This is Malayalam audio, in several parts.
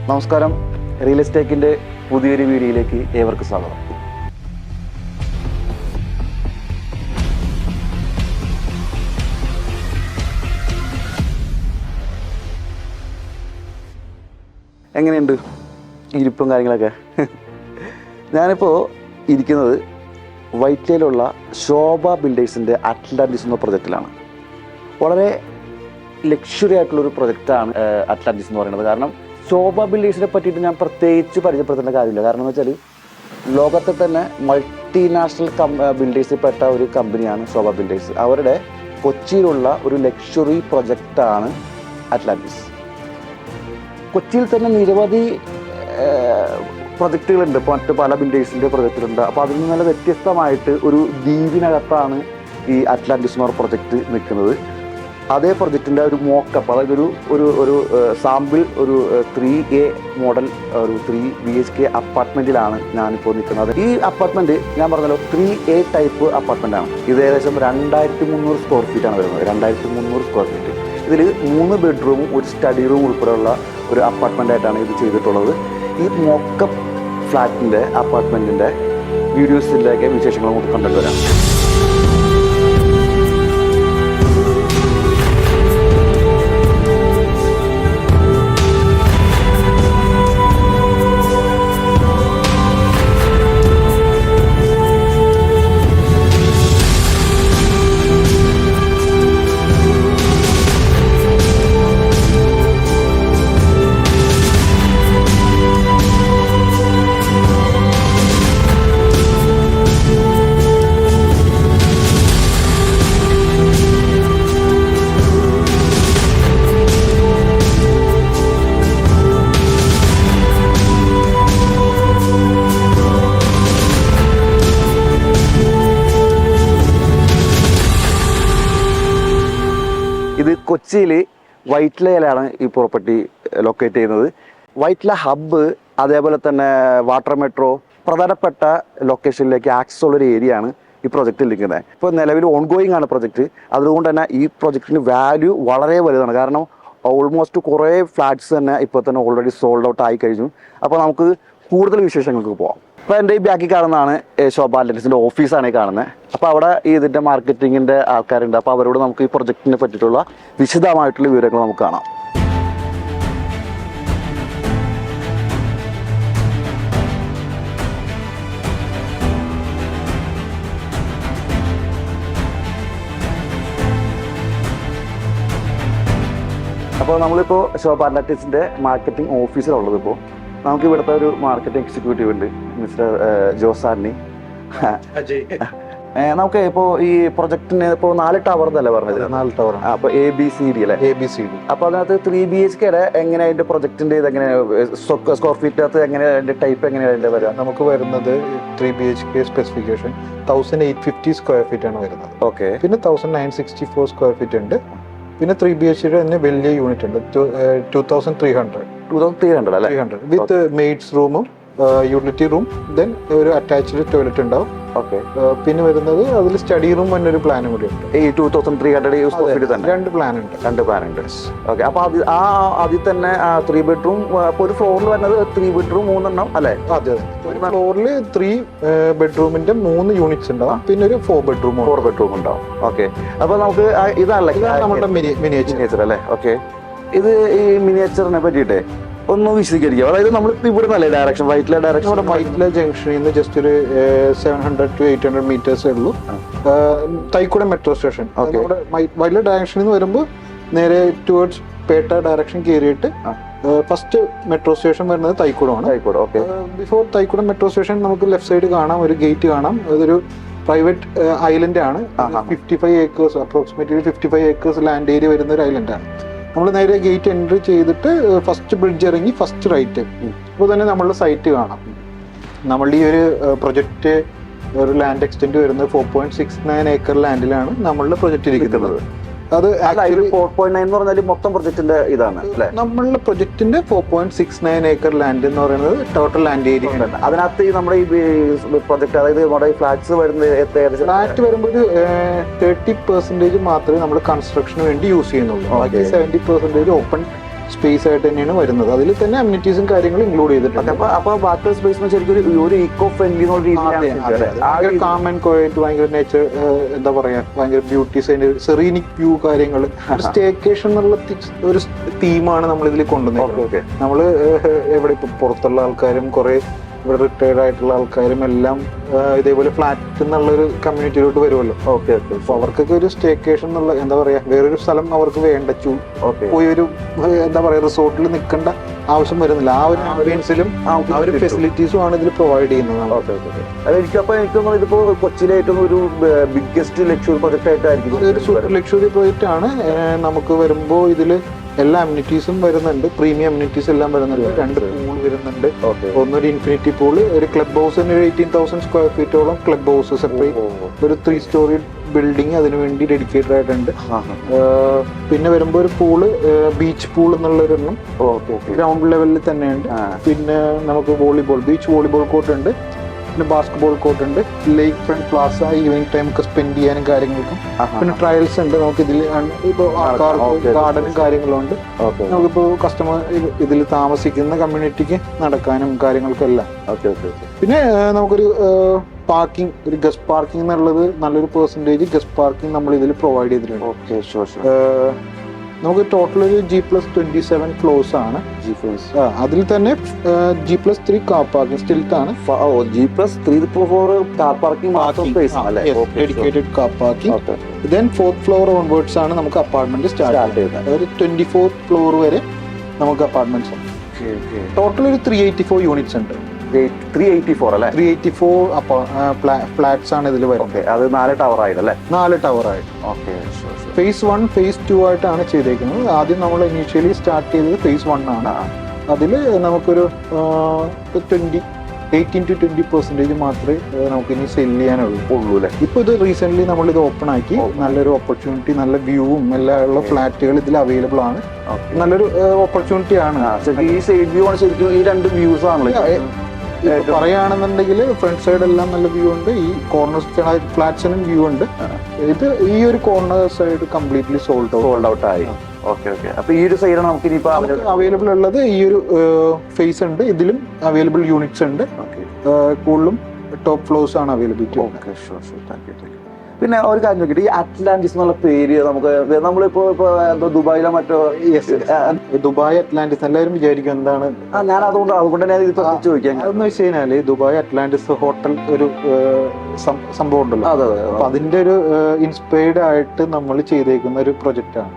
നമസ്കാരം, റിയൽ എസ്റ്റേറ്റിൻ്റെ പുതിയൊരു വീഡിയോയിലേക്ക് ഏവർക്കും സ്വാഗതം. എങ്ങനെയുണ്ട് ഇരിപ്പും കാര്യങ്ങളൊക്കെ? ഞാനിപ്പോൾ ഇരിക്കുന്നത് വൈറ്റിലയിലുള്ള ശോഭ ബിൽഡേഴ്സിൻ്റെ അറ്റ്ലാന്റിസ് എന്ന പ്രൊജക്റ്റിലാണ്. വളരെ ലക്ഷറി ആയിട്ടുള്ളൊരു പ്രൊജക്റ്റാണ് അറ്റ്ലാന്റിസ് എന്ന് പറയുന്നത്. കാരണം ശോഭ ബിൽഡേഴ്സിനെ പറ്റിയിട്ട് ഞാൻ പ്രത്യേകിച്ച് പരിചയപ്പെടുത്തേണ്ട കാര്യമില്ല. കാരണം എന്ന് വെച്ചാൽ ലോകത്തെ തന്നെ മൾട്ടിനാഷണൽ ബിൽഡേഴ്സിൽ പെട്ട ഒരു കമ്പനിയാണ് ശോഭ ബിൽഡേഴ്സ്. അവരുടെ കൊച്ചിയിലുള്ള ഒരു ലക്ഷറി പ്രൊജക്റ്റാണ് അറ്റ്ലാന്റിസ്. കൊച്ചിയിൽ തന്നെ നിരവധി പ്രൊജക്റ്റുകളുണ്ട്, മറ്റ് പല ബിൽഡേഴ്സിൻ്റെ പ്രൊജക്റ്റുകളുണ്ട്. അപ്പോൾ അതിൽ നിന്ന് നല്ല വ്യത്യസ്തമായിട്ട് ഒരു ദ്വീപിനകത്താണ് ഈ അറ്റ്ലാന്റിസ് എന്ന പ്രൊജക്റ്റ് നിൽക്കുന്നത്. അതേ പ്രൊജക്റ്റിൻ്റെ ഒരു മോക്കപ്പ്, അതായത് ഒരു സാമ്പിൾ ഒരു 3A മോഡൽ ഒരു 3 BHK അപ്പാർട്ട്മെൻറ്റിലാണ് ഞാനിപ്പോൾ നിൽക്കുന്നത്. ഈ അപ്പാർട്ട്മെൻറ്റ് ഞാൻ പറഞ്ഞല്ലോ 3A ടൈപ്പ് അപ്പാർട്ട്മെൻറ്റാണ്. ഇത് ഏകദേശം 2300 സ്ക്വയർ ഫീറ്റാണ് വരുന്നത്. 2300 സ്ക്വയർ ഫീറ്റ്. ഇതിൽ 3 ബെഡ്റൂമും ഒരു സ്റ്റഡി റൂം ഉൾപ്പെടെയുള്ള ഒരു അപ്പാർട്ട്മെൻറ്റായിട്ടാണ് ഇത് ചെയ്തിട്ടുള്ളത്. ഈ മോക്കപ്പ് ഫ്ലാറ്റിൻ്റെ അപ്പാർട്ട്മെൻറ്റിൻ്റെ വീഡിയോസിലേക്ക് വിശേഷങ്ങൾ നമുക്ക് കണ്ടുവരാം. ഇത് കൊച്ചിയിൽ വൈറ്റ്ലയിലാണ് ഈ പ്രോപ്പർട്ടി ലൊക്കേറ്റ് ചെയ്യുന്നത്. വൈറ്റ്ല ഹബ്ബ്, അതേപോലെ തന്നെ വാട്ടർ മെട്രോ, പ്രധാനപ്പെട്ട ലൊക്കേഷനിലേക്ക് ആക്സസ് ഉള്ളൊരു ഏരിയ ആണ് ഈ പ്രൊജക്റ്റിൽ നിൽക്കുന്നത്. ഇപ്പോൾ നിലവിൽ ഓൺഗോയിങ് ആണ് പ്രൊജക്റ്റ്. അതുകൊണ്ട് തന്നെ ഈ പ്രൊജക്റ്റിന് വാല്യൂ വളരെ വലുതാണ്. കാരണം ഓൾമോസ്റ്റ് കുറേ ഫ്ലാറ്റ്സ് തന്നെ ഇപ്പോൾ തന്നെ ഓൾറെഡി സോൾഡ് ഔട്ട് ആയി കഴിഞ്ഞു. അപ്പോൾ നമുക്ക് കൂടുതൽ വിശേഷങ്ങൾക്ക് പോകാം. ഇപ്പോൾ എൻ്റെ ഈ ബാക്കിൽ കാണുന്നതാണ് ശോഭ അറ്റ്ലാന്റിസിൻ്റെ ഓഫീസാണ് ഈ കാണുന്നത്. അപ്പോൾ അവിടെ ഇതിൻ്റെ മാർക്കറ്റിങ്ങിൻ്റെ ആൾക്കാരുണ്ട്. അപ്പോൾ അവരോട് നമുക്ക് ഈ പ്രൊജക്റ്റിനെ പറ്റിയിട്ടുള്ള വിശദമായിട്ടുള്ള വിവരങ്ങൾ നമുക്ക് കാണാം. അപ്പോൾ നമ്മളിപ്പോൾ ശോഭ അറ്റ്ലാന്റിസിൻ്റെ മാർക്കറ്റിംഗ് ഓഫീസിലുള്ളത്. ഇപ്പോൾ നമുക്ക് ഇവിടുത്തെ ഒരു മാർക്കറ്റിംഗ് എക്സിക്യൂട്ടീവ് ഉണ്ട്, മിസ്റ്റർ ജോസാനി. നമുക്ക് ഇപ്പോൾ ഈ പ്രൊജക്ടിന് ഇപ്പോൾ 4 ടവർ എന്നല്ലേ പറഞ്ഞത്? 4 ടവർ. അപ്പോൾ ABCD അല്ലേ? ABCD. അപ്പോൾ അതിനകത്ത് 3 BHK എങ്ങനെ അതിൻ്റെ പ്രൊജക്ടിൻ്റെ ഇതെങ്ങനെ സ്ക്വയർ ഫീറ്റിനകത്ത് എങ്ങനെ അതിൻ്റെ ടൈപ്പ് എങ്ങനെയാണ് അതിൻ്റെ വരിക? നമുക്ക് വരുന്നത് 3 BHK സ്പെസിഫിക്കേഷൻ 1850 സ്ക്വയർ ഫീറ്റ് ആണ് വരുന്നത്. ഓക്കെ. പിന്നെ 1964 സ്ക്വയർ ഫീറ്റ് ഉണ്ട്. പിന്നെ 3 BHK തന്നെ വലിയ യൂണിറ്റ് ഉണ്ട്, 2300 അല്ലേ? 300 വിത്ത് മെയ്ഡ്സ് റൂമും യൂട്ടിലിറ്റി റൂം, ദെൻ ഒരു അറ്റാച്ച്ഡ് ടോയ്ലറ്റ് ഉണ്ടാവും. ഓക്കെ. പിന്നെ വരുന്നത് അതിൽ സ്റ്റഡി റൂം എന്നൊരു പ്ലാനും കൂടി ഉണ്ട്. ഈ 2300 തന്നെ 2 പ്ലാൻ ഉണ്ട്. ഓക്കെ. അപ്പോൾ അതിൽ തന്നെ 3 ബെഡ്റൂം. അപ്പോൾ ഒരു ഫ്ലോറിൽ വരുന്നത് 3 ബെഡ്റൂം 3 എണ്ണം അല്ലേ? അതെ. ഒരു ഫ്ലോറിൽ 3 ബെഡ്റൂമിന്റെ 3 യൂണിറ്റ്സ് ഉണ്ടാവും. പിന്നെ ഒരു 4 ബെഡ്റൂം ഉണ്ടാവും. ഓക്കെ. അപ്പോൾ നമുക്ക് ഇതാണ് നമ്മുടെ മിനിയേച്ചർ അല്ലേ? ഓക്കെ. ഇത് ഈ മിനിയേച്ചറിനെ പറ്റിയിട്ടേ ഒന്ന് വിശദീകരിക്കുക. അതായത് നമ്മൾ ഇവിടെ നല്ല ഡയറക്ഷൻ വൈറ്റ്ല ജംഗ്ഷനിൽ നിന്ന് ജസ്റ്റ് ഒരു 700 to 800 മീറ്റേഴ്സേ ഉള്ളൂ. Thykoodam metro station. വൈറ്റ്ല ഡയറക്ഷനിൽ നിന്ന് വരുമ്പോൾ നേരെ ടുവേർഡ്സ് പേട്ട ഡയറക്ഷൻ കയറിയിട്ട് ഫസ്റ്റ് മെട്രോ സ്റ്റേഷൻ വരുന്നത് തൈക്കുടമാണ്. ബിഫോർ തൈക്കുടം മെട്രോ സ്റ്റേഷൻ നമുക്ക് ലെഫ്റ്റ് സൈഡ് കാണാം, ഒരു ഗേറ്റ് കാണാം. അതൊരു പ്രൈവറ്റ് ഐലൻഡ് ആണ്. 55 acres, approximately 55 acres land area വരുന്ന ഒരു ഐലൻഡ് ആണ്. നമ്മൾ നേരെ ഗേറ്റ് എൻട്രി ചെയ്തിട്ട് ഫസ്റ്റ് ബ്രിഡ്ജ് ഇറങ്ങി ഫസ്റ്റ് റൈറ്റ്. അപ്പോൾ തന്നെ നമ്മളുടെ സൈറ്റ് കാണാം. നമ്മളുടെ ഈ ഒരു പ്രൊജക്റ്റ് ഒരു ലാൻഡ് എക്സ്റ്റെൻഡ് വരുന്നത് 4.69 ഏക്കർ ലാൻഡിലാണ് നമ്മളുടെ പ്രൊജക്റ്റ് ഇരിക്കുന്നത്. അത് 4.9 എന്ന് പറഞ്ഞാൽ മൊത്തം പ്രൊജക്ടിന്റെ ഇതാണ് അല്ലേ? നമ്മളുടെ പ്രൊജക്ടിന്റെ 4.69 ഏക്കർ ലാൻഡ് എന്ന് പറയുന്നത് ടോട്ടൽ ലാൻഡ് ഏരിയ. അതിനകത്ത് ഈ നമ്മുടെ ഈ പ്രൊജക്ട്, അതായത് നമ്മുടെ ഫ്ലാറ്റ്സ് വരുന്നത് ഫ്ലാറ്റ് വരുമ്പോൾ ഒരു 30% മാത്രമേ നമ്മൾ കൺസ്ട്രക്ഷന് വേണ്ടി യൂസ് ചെയ്യുന്നുള്ളൂ. ബാക്കി 70% ഓപ്പൺ സ്പേസ് ആയിട്ട് തന്നെയാണ് വരുന്നത്. അതിൽ തന്നെ അമ്യൂണിറ്റീസും കാര്യങ്ങളും ഇൻക്ലൂഡ് ചെയ്തിട്ടുണ്ട്. അപ്പൊ ബാക്കി സ്പേസ് ശരിക്കും ഒരു ഈക്കോ ഫ്രണ്ട്ലി ഭയങ്കര കാം ആൻഡ് ക്വയറ്റ്, ഭയങ്കര നേച്ചർ, എന്താ പറയാ, ഭയങ്കര ബ്യൂട്ടി സൈൻ, സെറീനിക് വ്യൂ കാര്യങ്ങൾ, സ്റ്റേക്കേഷൻ എന്നുള്ള ഒരു തീമാണ് നമ്മൾ ഇതിൽ കൊണ്ടുവന്നത്. നമ്മള് എവിടെ ഇപ്പൊ പുറത്തുള്ള ആൾക്കാരും കുറെ ഇവിടെ റിട്ടയർഡ് ആയിട്ടുള്ള ആൾക്കാരും എല്ലാം ഇതേപോലെ ഫ്ലാറ്റ് എന്നുള്ളൊരു കമ്മ്യൂണിറ്റിയിലോട്ട് വരുമല്ലോ. Okay okay. അപ്പൊ അവർക്കൊക്കെ ഒരു സ്റ്റേക്കേഷൻ എന്നുള്ള, എന്താ പറയാ, വേറൊരു സ്ഥലം അവർക്ക് വേണ്ട, പോയി ഒരു എന്താ പറയാ റിസോർട്ടിൽ നിൽക്കേണ്ട ആവശ്യം വരുന്നില്ല. ആ ഒരു ആംബിയൻസിലും ആ ഒരു ഫെസിലിറ്റീസും ആണ് ഇതിൽ പ്രൊവൈഡ് ചെയ്യുന്നത്. എനിക്കൊന്നും ഇതിപ്പോ കൊച്ചിയിലെ ഏറ്റവും ഒരു ബിഗ്ഗസ്റ്റ് ലക്ഷറി പ്രൊജക്ട് ആയിട്ടായിരിക്കും. ഒരു സൂപ്പർ ലക്ഷറി പ്രോജക്റ്റ് ആണ്. നമുക്ക് വരുമ്പോ ഇതില് എല്ലാ അമ്യൂണിറ്റീസും വരുന്നുണ്ട്, പ്രീമിയം അമ്യൂണിറ്റീസ് എല്ലാം വരുന്നുണ്ട്. 2 പൂൾ വരുന്നുണ്ട്. ഒന്നൊരു ഇൻഫിനിറ്റി പൂള്, ഒരു ക്ലബ് ഹൗസ്, ഒരു 18,000 സ്ക്വയർ ഫീറ്റോളം ക്ലബ് ഹൗസ് സെപ്പറേറ്റ്, ഒരു 3 സ്റ്റോറി ബിൽഡിംഗ് അതിനു വേണ്ടി ഡെഡിക്കേറ്റഡ് ആയിട്ടുണ്ട്. പിന്നെ വരുമ്പോ ഒരു പൂള്, ബീച്ച് പൂൾ എന്നുള്ളൊരെണ്ണം ഗ്രൗണ്ട് ലെവലിൽ തന്നെയുണ്ട്. പിന്നെ നമുക്ക് വോളിബോൾ, ബീച്ച് വോളിബോൾ കോർട്ട് ഉണ്ട്, പിന്നെ ബാസ്കറ്റ്ബോൾ കോർട്ട് ഉണ്ട്, ലേക്ക് ഫ്രണ്ട് പ്ലാസ, ഈവനിങ് ടൈം ഒക്കെ സ്പെൻഡ് ചെയ്യാനും കാര്യങ്ങൾക്കും. പിന്നെ ട്രയൽസ് ഉണ്ട്. നമുക്ക് ഇതിൽ ഇപ്പോൾ ഗാർഡനും കാര്യങ്ങളും ഉണ്ട്. നമുക്കിപ്പോ കസ്റ്റമർ ഇതിൽ താമസിക്കുന്ന കമ്മ്യൂണിറ്റിക്ക് നടക്കാനും കാര്യങ്ങൾക്കും എല്ലാം. പിന്നെ നമുക്കൊരു പാർക്കിംഗ്, ഒരു ഗസ്റ്റ് പാർക്കിംഗ് എന്നുള്ളത് നല്ലൊരു പെർസെൻറ്റേജ് ഗസ്റ്റ് പാർക്കിംഗ് നമ്മൾ ഇതിൽ പ്രൊവൈഡ് ചെയ്തിട്ടുണ്ട്. നമുക്ക് ടോട്ടൽ ഒരു G+27 ഫ്ലോർസ് ആണ്. അതിൽ തന്നെ G+3 കാർ പാർക്കിംഗ് സ്റ്റിൽത്ത് ആണ്. Dedicated car parking. Then 4th floor onwards ആണ് നമുക്ക് അപ്പാർട്ട്മെന്റ് സ്റ്റാർട്ട് ചെയ്യുന്നത്. ഒരു 24th ഫ്ലോർ വരെ നമുക്ക് അപ്പാർട്ട്മെന്റ്സ് ഉണ്ട്. ടോട്ടൽ ഒരു 384 യൂണിറ്റ്സ് ഉണ്ട്. 384 അല്ലേ? 384 ഫ്ലാറ്റ്സ് ആണ് ഇതിൽ വരുന്നത്. അത് 4 ടവർ ആയിട്ടല്ലേ? 4 ടവർ ആയിട്ട്. ഫേസ് 1, ഫേസ് 2 ആയിട്ടാണ് ചെയ്തേക്കുന്നത്. ആദ്യം നമ്മൾ ഇനീഷ്യലി സ്റ്റാർട്ട് ചെയ്തത് ഫേസ് 1 ആണ്. അതിൽ നമുക്കൊരു 18 to 20% മാത്രമേ നമുക്ക് ഇനി സെല് ചെയ്യാനുള്ളൂ അല്ലേ? ഇപ്പൊ ഇത് റീസെന്റ് നമ്മൾ ഇത് ഓപ്പൺ ആക്കി. നല്ലൊരു ഓപ്പർച്യൂണിറ്റി, നല്ല വ്യൂവും എല്ലാം ഉള്ള ഫ്ലാറ്റുകൾ ഇതിൽ അവൈലബിൾ ആണ്. നല്ലൊരു ഓപ്പർച്യൂണിറ്റി ആണ്. ഈ സൈഡ് വ്യൂ ആണ് ശരിക്കും. ഈ 2 വ്യൂസ് ആണല്ലോ പറയുകയാണെന്നുണ്ടെങ്കിൽ ഫ്രണ്ട് സൈഡ് എല്ലാം നല്ല വ്യൂ ഉണ്ട്. ഈ കോർണർ ഫ്ലാറ്റ്സിനും വ്യൂ ഉണ്ട്. ഇത് ഈ ഒരു corner side completely sold out ആയി. അപ്പൊ ഈ ഒരു സൈഡാണ് നമുക്ക് ഇനിയിപ്പോ അവൈലബിൾ ഉള്ളത്. ഈ ഒരു ഫേസ് ഉണ്ട്. ഇതിലും അവൈലബിൾ യൂണിറ്റ്സ് ഉണ്ട്. കൂടുതലും ടോപ്പ് ഫ്ലോർസ് ആണ് അവൈലബിലിറ്റി. പിന്നെ ഒരു കാര്യം നോക്കിയിട്ട്, ഈ അറ്റ്ലാന്റിസ് എന്നുള്ള പേര് നമുക്ക് നമ്മളിപ്പോ എന്തോ ദുബായിലോ മറ്റോ, ദുബായ് അറ്റ്ലാന്റിസ് എല്ലാവരും വിചാരിക്കും എന്താണ്. ഞാൻ അതുകൊണ്ട് തന്നെ ഇത് ചോദിക്കാം. അതെന്ന് വെച്ച് കഴിഞ്ഞാല് ദുബായ് അറ്റ്ലാന്റിസ് ഹോട്ടൽ ഒരു സംഭവം ഉണ്ടല്ലോ. അപ്പൊ അതിന്റെ ഒരു ഇൻസ്പയർഡ് ആയിട്ട് നമ്മൾ ചെയ്തേക്കുന്ന ഒരു പ്രൊജക്റ്റ് ആണ്.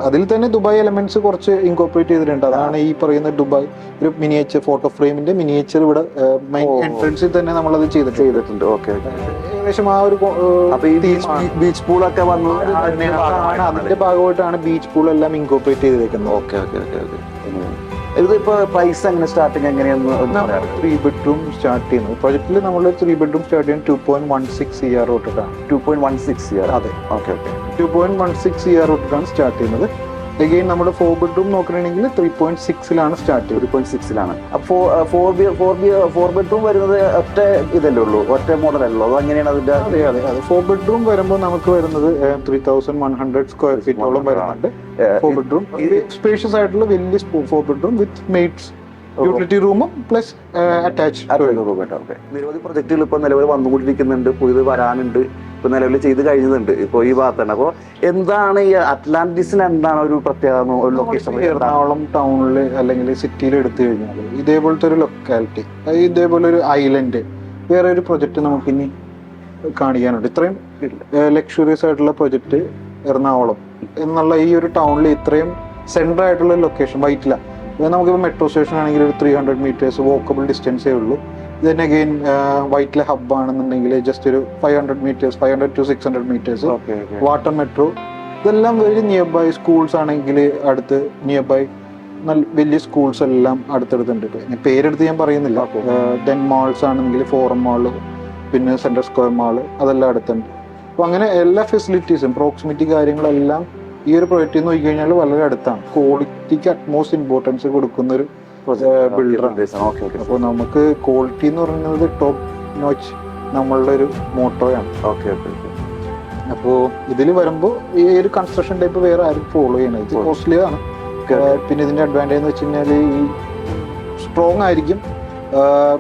അതിൽ തന്നെ ദുബായ് എലമെന്റ്സ് കുറച്ച് ഇൻകോർപ്പറേറ്റ് ചെയ്തിട്ടുണ്ട്. അതാണ് ഈ പറയുന്ന ദുബായ് ഒരു മിനിയേച്ചർ ഫോട്ടോ ഫ്രെയിമിന്റെ മിനിയേച്ചർ ഇവിടെ മെയിൻ എൻട്രൻസിൽ തന്നെ നമ്മളത് ചെയ്തിട്ടുണ്ട്. ഏകദേശം ആ ഒരു ബീച്ച് പൂളൊക്കെ വന്നു അതിന്റെ ഭാഗമായിട്ടാണ് ബീച്ച് പൂൾ എല്ലാം ഇൻകോർപ്പറേറ്റ് ചെയ്തേക്കുന്നത്. ഇതിപ്പോ പ്രൈസ് എങ്ങനെ സ്റ്റാർട്ടിങ് എങ്ങനെയാന്ന് 3 ബെഡ്റൂം സ്റ്റാർട്ട് ചെയ്യുന്നത്. പ്രൊജക്റ്റിൽ നമ്മൾ 3 ബെഡ്റൂം സ്റ്റാർട്ട് ചെയ്യുന്നത് 2.16 CR തൊട്ടിട്ടാണ്. 2.16 CR. അതെ, 2.16 CR തൊട്ടിട്ടാണ് സ്റ്റാർട്ട് ചെയ്യുന്നത്. അഗെയിൻ നമ്മുടെ 4 ബെഡ്റൂം നോക്കണമെങ്കിൽ 3.6 സ്റ്റാർട്ട് ചെയ്യും. 3.6 അപ്പൊ 4 ബെഡ്റൂം വരുന്നത് ഒറ്റ ഇതല്ലേ ഉള്ളൂ, ഒറ്റ മോഡലല്ലോ? അത് അങ്ങനെയാണ് അതിന്റെ? അതെ. 4 ബെഡ്റൂം വരുമ്പോൾ നമുക്ക് വരുന്നത് 3100 സ്ക്വയർ ഫീറ്റോളം വരുന്നുണ്ട്. 4 ബെഡ്റൂം സ്പേഷ്യസ് ആയിട്ടുള്ള വലിയ 4 ബെഡ്റൂം വിത്ത് മെയ്ഡ്സ്, യൂട്ടിലിറ്റി റൂമും പ്ലസ് അറ്റാച്ച്ഡ്. നിരവധി പ്രൊജക്ടുകൾ ഇപ്പൊ നിലവിൽ വന്നുകൊണ്ടിരിക്കുന്നുണ്ട്, പുതിയത് വരാനുണ്ട്, ഇപ്പൊ നിലവിൽ ചെയ്ത് കഴിഞ്ഞതുണ്ട് ഇപ്പൊ ഈ ഭാഗത്ത് തന്നെ. അപ്പൊ എന്താണ് ഈ അറ്റ്ലാന്റിസിന് എന്താണ് ഒരു പ്രത്യേക ലൊക്കേഷൻ? എറണാകുളം ടൗണിൽ അല്ലെങ്കിൽ സിറ്റിയിൽ എടുത്തു കഴിഞ്ഞാൽ ഇതേപോലത്തെ ഒരു ലൊക്കാലിറ്റി, ഇതേപോലെ ഒരു ഐലൻഡ്, വേറെ ഒരു പ്രൊജക്ട് നമുക്കിനി കാണിക്കാനുണ്ട്. ഇത്രയും ലക്ഷറിയസ് ആയിട്ടുള്ള പ്രൊജക്ട് എറണാകുളം എന്നുള്ള ഈ ഒരു ടൗണിൽ ഇത്രയും സെൻട്രൽ ആയിട്ടുള്ള ലൊക്കേഷൻ വൈറ്റില. നമുക്കിപ്പോൾ മെട്രോ സ്റ്റേഷൻ ആണെങ്കിൽ ഒരു 300 meters വോക്കബിൾ ഡിസ്റ്റൻസേ ഉള്ളൂ. then again വൈറ്റില ഹബ് ആണെന്നുണ്ടെങ്കിൽ ജസ്റ്റ് ഒരു 500 meters, 500 to 600 meters. Water metro ഇതെല്ലാം വെരി നിയർ ബൈ. സ്കൂൾസ് ആണെങ്കിൽ അടുത്ത് നിയർ ബൈ നല്ല വലിയ സ്കൂൾസ് എല്ലാം അടുത്തടുത്തുണ്ട്. പേരെടുത്ത് ഞാൻ പറയുന്നില്ല. ദെൻ മാൾസ് ആണെങ്കിൽ ഫോറം മാള്, പിന്നെ സെൻട്രൽ സ്ക്വയർ മാള്, അതെല്ലാം അടുത്തുണ്ട്. അപ്പോൾ അങ്ങനെ എല്ലാ ഫെസിലിറ്റീസും പ്രോക്സിമിറ്റി കാര്യങ്ങളെല്ലാം ഈ ഒരു പ്രൊജക്റ്റ് നോക്കി കഴിഞ്ഞാൽ വളരെ അടുത്താണ്. ക്വാളിറ്റിക്ക് അറ്റ്മോസ്റ്റ് ഇമ്പോർട്ടൻസ് കൊടുക്കുന്ന ഒരു ബിൽഡറാണ്. അപ്പോൾ നമുക്ക് ക്വാളിറ്റി എന്ന് പറയുന്നത് ടോപ്പ് നോച്ച് നമ്മളുടെ ഒരു മോട്ടോയാണ്. അപ്പോൾ ഇതിൽ വരുമ്പോൾ ഈ ഒരു കൺസ്ട്രക്ഷൻ ടൈപ്പ് വേറെ ആരും ഫോളോ ചെയ്യണം. ഇത് കോസ്റ്റ്ലി ആണ്. ഓക്കെ. പിന്നെ ഇതിന്റെ അഡ്വാൻറ്റേജ് എന്ന് വെച്ച് കഴിഞ്ഞാൽ ഈ സ്ട്രോങ് ആയിരിക്കും.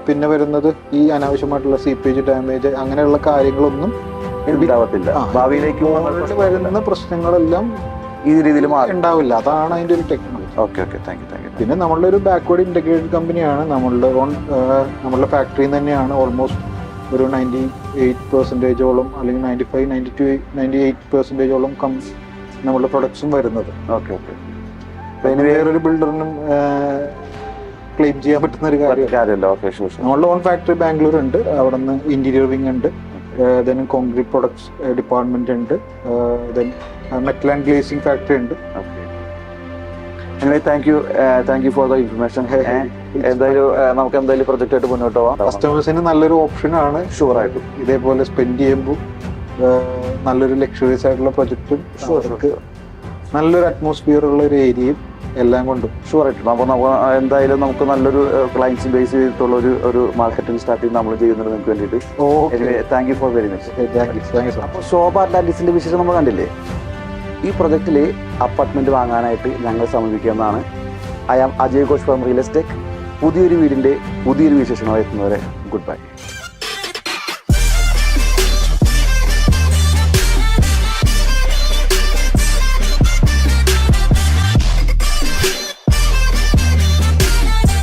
പിന്നെ വരുന്നത് ഈ അനാവശ്യമായിട്ടുള്ള സീപ്പേജ് ഡാമേജ് അങ്ങനെയുള്ള കാര്യങ്ങളൊന്നും ഉണ്ടാവത്തില്ല. ഭാവിയിലേക്ക് വരുന്ന പ്രശ്നങ്ങളെല്ലാം ഈ രീതിയിൽ ഉണ്ടാവില്ല. അതാണ് അതിന്റെ ഒരു technology. Okay okay, thank you thank you. പിന്നെ നമ്മളുടെ ഒരു ബാക്ക്വേർഡ് ഇന്റഗ്രേറ്റഡ് കമ്പനിയാണ്. നമ്മളുടെ ഫാക്ടറിയിൽ നിന്ന് തന്നെയാണ് ഓൾമോസ്റ്റ് ഒരു 98%ഓളം അല്ലെങ്കിൽ 95-98% നമ്മളുടെ പ്രൊഡക്ട്സും വരുന്നത്. Okay okay. വേറൊരു ബിൽഡറിനും ക്ലെയിം ചെയ്യാൻ പറ്റുന്ന ഒരു കാര്യമല്ല. Okay, sure. നമ്മളുടെ ഓൺ ഫാക്ടറി ബാംഗ്ലൂർ ഉണ്ട്. അവിടെ നിന്ന് ഇന്റീരിയർ വിങ് ഉണ്ട്, ദെൻ കോൺക്രീറ്റ് പ്രൊഡക്ട്സ് ഡിപ്പാർട്ട്മെന്റ് ഉണ്ട്, then metal and glazing factory ഉണ്ട്. Thank you for the information. എന്തായാലും നമുക്ക് എന്തായാലും പ്രൊജക്റ്റ് ആയിട്ട് മുന്നോട്ട് പോവാം. കസ്റ്റമേഴ്സിന് നല്ലൊരു ഓപ്ഷനാണ് ഷുവർ ആയിട്ടും. ഇതേപോലെ സ്പെൻഡ് ചെയ്യുമ്പോൾ നല്ലൊരു ലക്ഷറീസ് ആയിട്ടുള്ള പ്രൊജക്റ്റും നല്ലൊരു അറ്റ്മോസ്ഫിയർ ഉള്ള ഒരു ഏരിയയും എല്ലാം കൊണ്ടും ഷുവർ ആയിട്ടും. അപ്പോൾ എന്തായാലും നമുക്ക് നല്ലൊരു ക്ലയൻസിന് ബേസ് ചെയ്തിട്ടുള്ള ഒരു മാർക്കറ്റിംഗ് സ്റ്റാർട്ടിങ് നമ്മൾ ചെയ്യുന്നുണ്ട് നിങ്ങൾക്ക് വേണ്ടിയിട്ട്. Thank you four very much. അപ്പോൾ ശോഭ അറ്റ്ലാന്റിസിന്റെ വിശേഷം നമ്മൾ കണ്ടില്ലേ. ഈ പ്രൊജക്റ്റിൽ അപ്പാർട്ട്മെന്റ് വാങ്ങാനായിട്ട് ഞങ്ങൾ സമീപിക്കുന്നതാണ്. I am Ajay Ghosh from real estate. പുതിയൊരു വീടിന്റെ പുതിയൊരു വിശേഷമായി എത്തുന്നവരെ ഗുഡ് ബൈ.